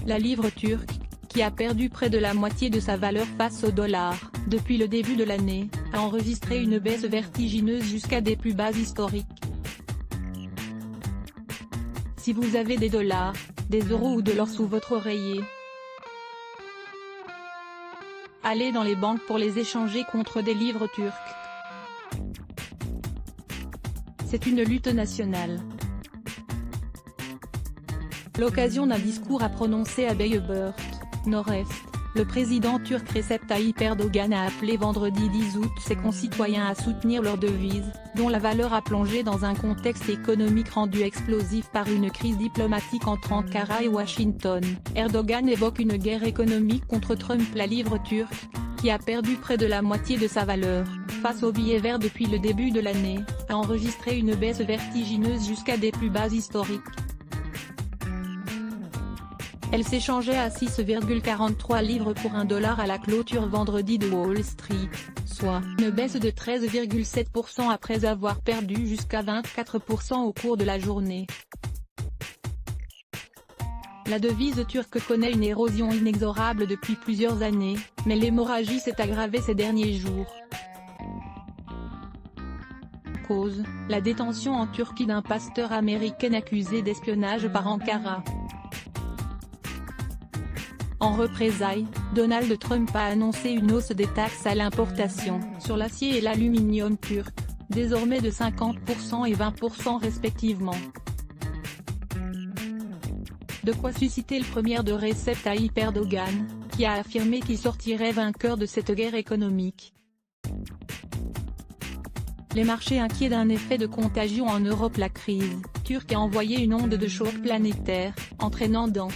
La livre turque, qui a perdu près de la moitié de sa valeur face au dollar, depuis le début de l'année, a enregistré une baisse vertigineuse jusqu'à des plus bas historiques. Si vous avez des dollars, des euros ou de l'or sous votre oreiller, allez dans les banques pour les échanger contre des livres turcs. C'est une lutte nationale. L'occasion d'un discours à prononcer à Bayburt, Nord-Est, le président turc Recep Tayyip Erdogan a appelé vendredi 10 août ses concitoyens à soutenir leur devise, dont la valeur a plongé dans un contexte économique rendu explosif par une crise diplomatique entre Ankara et Washington. Erdogan évoque une guerre économique contre Trump. La livre turque, qui a perdu près de la moitié de sa valeur, face au billet vert depuis le début de l'année, a enregistré une baisse vertigineuse jusqu'à des plus bas historiques. Elle s'échangeait à 6,43 livres pour un dollar à la clôture vendredi de Wall Street, soit une baisse de 13,7% après avoir perdu jusqu'à 24% au cours de la journée. La devise turque connaît une érosion inexorable depuis plusieurs années, mais l'hémorragie s'est aggravée ces derniers jours. Cause, la détention en Turquie d'un pasteur américain accusé d'espionnage par Ankara. En représailles, Donald Trump a annoncé une hausse des taxes à l'importation sur l'acier et l'aluminium turc, désormais de 50% et 20% respectivement. De quoi susciter le premier de Recep Tayyip Erdogan, qui a affirmé qu'il sortirait vainqueur de cette guerre économique. Les marchés inquiets d'un effet de contagion en Europe. La crise turque a envoyé une onde de choc planétaire, entraînant dans